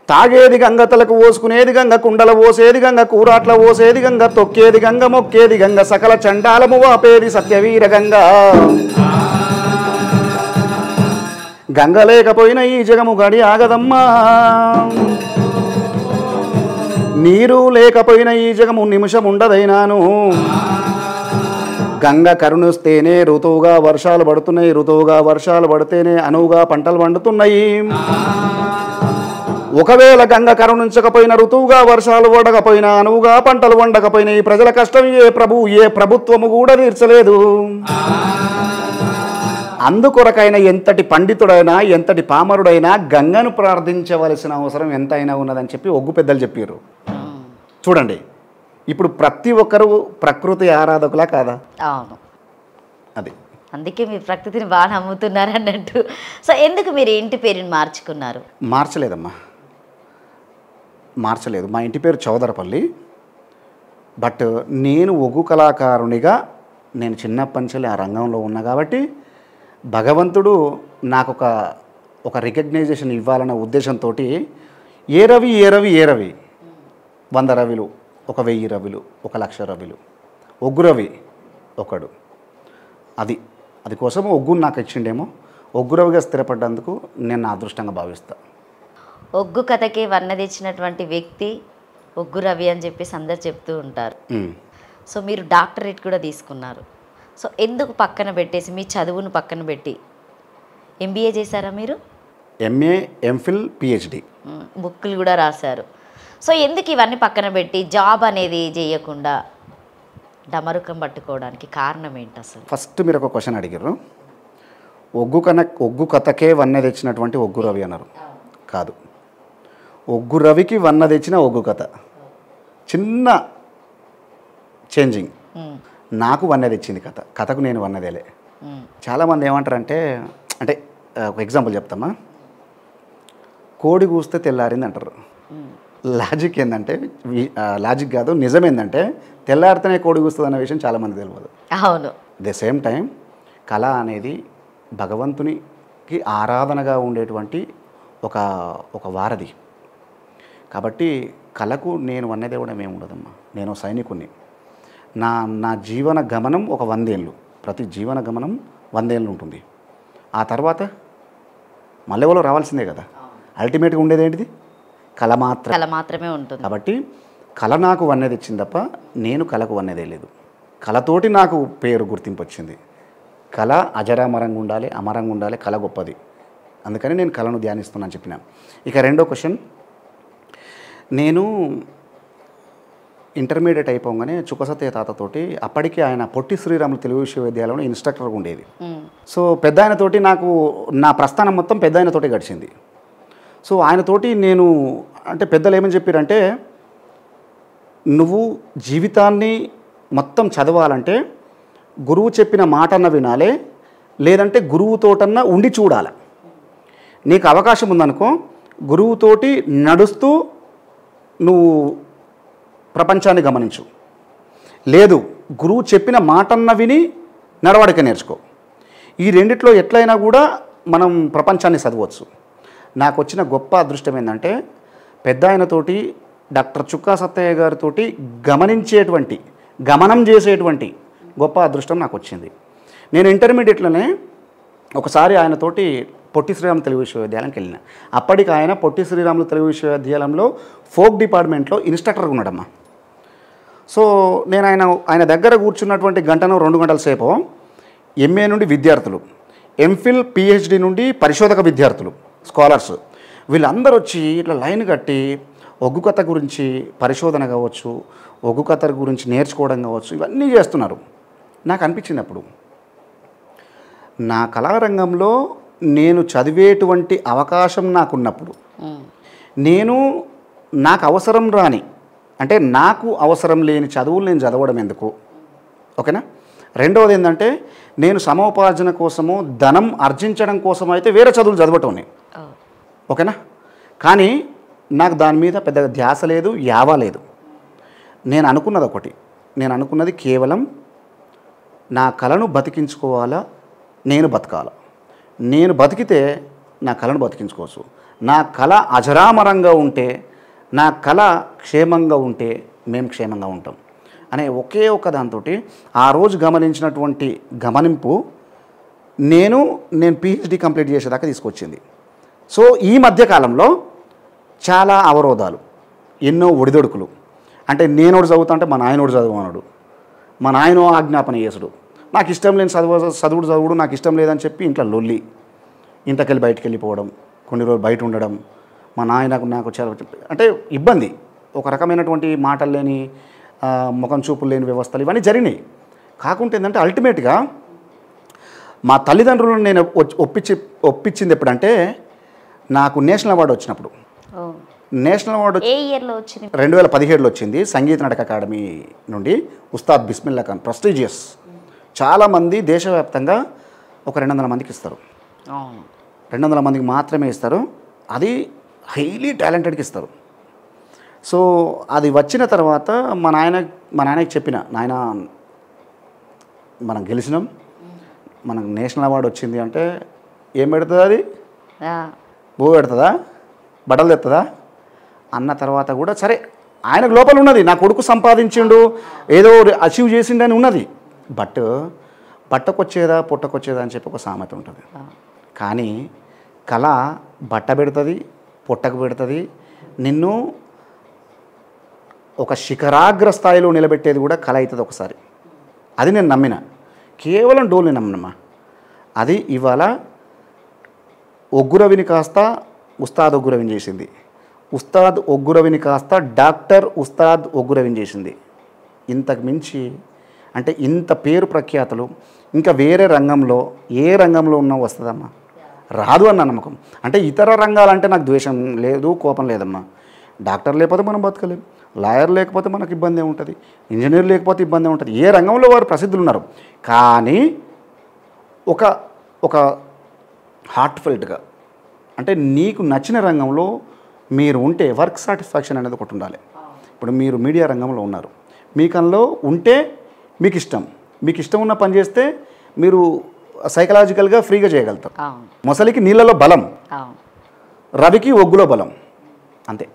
తాగేది గంగ, తలకు పోసుకునేది గంగ, కుండల పోసేది గంగ, కూరాట్ల పోసేది గంగ, తొక్కేది గంగ, మొక్కేది గంగ, సకల చండాలము వాపేది సత్యవీర గంగ. గంగ లేకపోయినా ఈ జగము గడి ఆగదమ్మా, నీరు లేకపోయినా ఈ జగము నిమిషం ఉండదైనాను. గంగ కరుణిస్తేనే ఋతువుగా వర్షాలు పడుతున్నాయి, ఋతువుగా వర్షాలు పడితేనే అనువుగా పంటలు పండుతున్నాయి. ఒకవేళ గంగ కరుణించకపోయినా, ఋతువుగా వర్షాలు పడకపోయినా, అనువుగా పంటలు పండకపోయినా ఈ ప్రజల కష్టం ఏ ప్రభుత్వము కూడా తీర్చలేదు. అందుకొరకైనా ఎంతటి పండితుడైనా ఎంతటి పామరుడైనా గంగను ప్రార్థించవలసిన అవసరం ఎంతైనా ఉన్నదని చెప్పి ఒగ్గు పెద్దలు చెప్పారు. చూడండి, ఇప్పుడు ప్రతి ఒక్కరు ప్రకృతి ఆరాధకులా కాదా? అవును, అది అందుకే మీరు ప్రకృతిని బాగా నమ్ముతున్నారు అన్నట్టు. సో ఎందుకు మీరు ఇంటి పేరుని మార్చుకున్నారు? మార్చలేదమ్మా, మార్చలేదు. మా ఇంటి పేరు చౌదరపల్లి. బట్ నేను ఒగ్గు కళాకారునిగా నేను చిన్నప్పటి నుంచి ఆ రంగంలో ఉన్నా కాబట్టి భగవంతుడు నాకు ఒక రికగ్నైజేషన్ ఇవ్వాలన్న ఉద్దేశంతో ఏ రవి 100 రవిలు, 1000 రవిలు, 1,00,000 రవిలు, ఒగ్గు రవి ఒకడు. అది కోసం ఒగ్గును నాకు ఇచ్చిండేమో. ఒగ్గు రవిగా స్థిరపడ్డందుకు నేను నా అదృష్టంగా భావిస్తా. ఒగ్గు కథకే వన్న తెచ్చినటువంటి వ్యక్తి ఒగ్గు రవి అని చెప్పేసి అందరు చెప్తూ ఉంటారు. సో మీరు డాక్టరేట్ కూడా తీసుకున్నారు. సో ఎందుకు పక్కన పెట్టేసి మీ చదువును పక్కన పెట్టి ఎంబీఏ చేశారా మీరు? ఎంఏ, ఎంఫిల్, పిహెచ్డి, బుక్కులు కూడా రాశారు. సో ఎందుకు ఇవన్నీ పక్కన పెట్టి జాబ్ అనేది చేయకుండా డమరుకం పట్టుకోవడానికి కారణం ఏంటి అసలు? ఫస్ట్ మీరు ఒక క్వశ్చన్ అడిగారు. ఒగ్గు కథకే వన్నె తెచ్చినటువంటి ఒగ్గు రవి అన్నారు. కాదు, ఒగ్గు రవికి వన్న తెచ్చిన ఒగ్గు కథ. చిన్న చేంజింగ్. నాకు వన్నె తెచ్చింది కథకు నేను వన్నదేలే. చాలామంది ఏమంటారంటే, అంటే ఒక ఎగ్జాంపుల్ చెప్తామా, కోడి కూస్తే తెల్లారింది అంటారు. లాజిక్ ఏంటంటే, లాజిక్ కాదు, నిజం ఏంటంటే తెల్లారితేనే కోడి కూస్తుంది అన్న విషయం చాలామంది తెలియదు. అవును. ద సేమ్ టైం కళ అనేది భగవంతునికి ఆరాధనగా ఉండేటువంటి ఒక వారధి. కాబట్టి కళకు నేను వన్నదేవడం ఏమి ఉండదమ్మా. నేను సైనికుని. నా జీవన గమనం ఒక 100 ఏళ్ళు. ప్రతి జీవన గమనం 100 ఏళ్ళు ఉంటుంది. ఆ తర్వాత మళ్ళీ ఎవరో రావాల్సిందే కదా. అల్టిమేట్గా ఉండేది ఏంటిది? కళ మాత్రమే ఉంటుంది. కాబట్టి కళ నాకు వన్నెది ఇచ్చింది తప్ప నేను కళకు వన్నెదే లేదు. కళతోటి నాకు పేరు గుర్తింపు వచ్చింది. కళ అజరామరంగా ఉండాలి, అమరంగా ఉండాలి, కళ గొప్పది. అందుకని నేను కళను ధ్యానిస్తున్నాను చెప్పిన. ఇక రెండో క్వశ్చన్, నేను ఇంటర్మీడియట్ అయిపోగానే చుక్కసత్తయ్య తాతతోటి, అప్పటికి ఆయన పొట్టి శ్రీరాములు తెలుగు విశ్వవిద్యాలయంలో ఇన్స్ట్రక్టర్గా ఉండేది. సో పెద్ద ఆయనతోటి నాకు నా ప్రస్థానం మొత్తం పెద్ద ఆయనతోటి గడిచింది. సో ఆయనతోటి నేను, అంటే పెద్దలు ఏమని చెప్పారంటే, నువ్వు జీవితాన్ని మొత్తం చదవాలంటే గురువు చెప్పిన మాటన్న వినాలే, లేదంటే గురువుతోటన్నా ఉండి చూడాలి. నీకు అవకాశం ఉందనుకో, గురువుతోటి నడుస్తూ నువ్వు ప్రపంచాన్ని గమనించు. లేదు, గురువు చెప్పిన మాటన్న విని నడవడిక నేర్చుకో. ఈ రెండిట్లో ఎట్లయినా కూడా మనం ప్రపంచాన్ని చదవచ్చు. నాకు వచ్చిన గొప్ప అదృష్టం ఏంటంటే, పెద్ద ఆయనతోటి డాక్టర్ చుక్కా సత్తయ్య గారితోటి గమనం చేసేటువంటి గొప్ప అదృష్టం నాకు వచ్చింది. నేను ఇంటర్మీడియట్లోనే ఒకసారి ఆయనతోటి పొట్టి శ్రీరాములు తెలుగు విశ్వవిద్యాలయంకి వెళ్ళిన. అప్పటికి ఆయన పొట్టి శ్రీరాములు తెలుగు విశ్వవిద్యాలయంలో ఫోక్ డిపార్ట్మెంట్లో ఇన్స్ట్రక్టర్గా ఉన్నాడమ్మా. సో నేను ఆయన దగ్గర కూర్చున్నటువంటి 1-2 గంటల సేపు ఎంఏ నుండి విద్యార్థులు, ఎంఫిల్, పిహెచ్డి నుండి పరిశోధక విద్యార్థులు, స్కాలర్స్, వీళ్ళందరూ వచ్చి ఇట్లా లైన్ కట్టి ఒగ్గు కథ గురించి పరిశోధన కావచ్చు, ఒగ్గు కథ గురించి నేర్చుకోవడం కావచ్చు, ఇవన్నీ చేస్తున్నారు. నాకు అనిపించింది అప్పుడు, నా కళారంగంలో నేను చదివేటువంటి అవకాశం నాకున్నప్పుడు, నాకు అవసరం రాని, అంటే నాకు అవసరం లేని చదువులు నేను చదవడం ఎందుకు? ఓకేనా. రెండవది ఏంటంటే, నేను సమోపార్జన కోసము, ధనం ఆర్జించడం కోసం అయితే వేరే చదువులు చదవటం. ఓకేనా. కానీ నాకు దాని మీద పెద్దగా ధ్యాస లేదు, యావ లేదు. నేను అనుకున్నది ఒకటి, నేను అనుకున్నది కేవలం నా కళను బతికించుకోవాలా, నేను బతకాలా. నేను బతికితే నా కళను బతికించుకోవచ్చు, నా కళ అజరామరంగా ఉంటే, నా కళ క్షేమంగా ఉంటే మేము క్షేమంగా ఉంటాం అనే ఒకే ఒక దాంతో ఆ రోజు గమనించినటువంటి గమనింపు నేను పిహెచ్డి కంప్లీట్ చేసేదాకా తీసుకొచ్చింది. సో ఈ మధ్యకాలంలో చాలా అవరోధాలు, ఎన్నో ఒడిదొడుకులు. అంటే నేనోడు చదువుతా అంటే మా నాయనోడు చదువున్నాడు, మా నాయనో ఆజ్ఞాపన చేసుడు, నాకు ఇష్టం లేని చదువుడు నాకు ఇష్టం లేదని చెప్పి ఇంట్లో లొల్లి, ఇంట్లోకెళ్ళి బయటికి వెళ్ళిపోవడం, కొన్ని రోజులు బయట ఉండడం, మా నాయనకు నాకు చాలా అంటే ఇబ్బంది, ఒక రకమైనటువంటి మాటలు లేని ముఖం చూపులు లేని వ్యవస్థలు ఇవన్నీ జరిగినాయి. కాకుంటే ఏంటంటే అల్టిమేట్గా మా తల్లిదండ్రులను నేను ఒప్పించింది ఎప్పుడంటే నాకు నేషనల్ అవార్డు వచ్చినప్పుడు. నేషనల్ అవార్డు ఏ ఇయర్లో వచ్చింది? 2017లో వచ్చింది. సంగీత నాటక అకాడమీ నుండి ఉస్తాద్ బిస్మిల్లా ఖాన్, ప్రెస్టీజియస్. చాలామంది దేశవ్యాప్తంగా ఒక 200 మందికి ఇస్తారు, 200 మందికి మాత్రమే ఇస్తారు. అది హైలీ టాలెంటెడ్కి ఇస్తారు. సో అది వచ్చిన తర్వాత మా నాయనకి చెప్పిన, నాయన మనం గెలిచినాం, మనకు నేషనల్ అవార్డు వచ్చింది అంటే ఏం పెడుతుంది, అది బో పెడుతుందా, బట్టలు తెస్తుందా అన్న తర్వాత కూడా సరే ఆయనకు లోపల ఉన్నది, నా కొడుకు సంపాదించిండు, ఏదో అచీవ్ చేసిండని ఉన్నది. బట్ బట్టకొచ్చేదా పొట్టకొచ్చేదా అని చెప్పి ఒక సామెత ఉంటుంది. కానీ కళ బట్ట పెడుతుంది, పొట్టకు పెడుతుంది, నిన్ను ఒక శిఖరాగ్ర స్థాయిలో నిలబెట్టేది కూడా కళ అవుతుంది ఒకసారి. అది నేను నమ్మిన, కేవలం డోల్ని నమ్మనమ్మా. అది ఇవాళ ఒగ్గురవిని కాస్త ఉస్తాద్ ఒగ్గురవిని చేసింది, ఉస్తాద్ ఒగ్గురవిని కాస్త డాక్టర్ ఉస్తాద్ ఒగ్గురవిని చేసింది. ఇంతకు మించి అంటే ఇంత పేరు ప్రఖ్యాతులు ఇంకా వేరే రంగంలో ఏ రంగంలో ఉన్నా వస్తుందమ్మా, రాదు అన్న నమ్మకం. అంటే ఇతర రంగాలంటే నాకు ద్వేషం లేదు, కోపం లేదమ్మా. డాక్టర్ లేకపోతే మనం బతకలేం, లాయర్ లేకపోతే మనకు ఇబ్బంది ఉంటుంది, ఇంజనీర్ లేకపోతే ఇబ్బంది ఉంటుంది. ఏ రంగంలో వారు ప్రసిద్ధులు ఉన్నారు. కానీ ఒక హార్ట్ఫెల్ట్గా అంటే నీకు నచ్చిన రంగంలో మీరు ఉంటే వర్క్ సాటిస్ఫాక్షన్ అనేది ఒకటి ఉండాలి. ఇప్పుడు మీరు మీడియా రంగంలో ఉన్నారు, మీకల్లో ఉంటే మీకు ఇష్టం ఉన్న పని చేస్తే మీరు సైకలాజికల్గా ఫ్రీగా చేయగలుగుతారు. మొసలికి నీళ్ళలో బలం, రవికి ఒగ్గులో బలం, అంతే.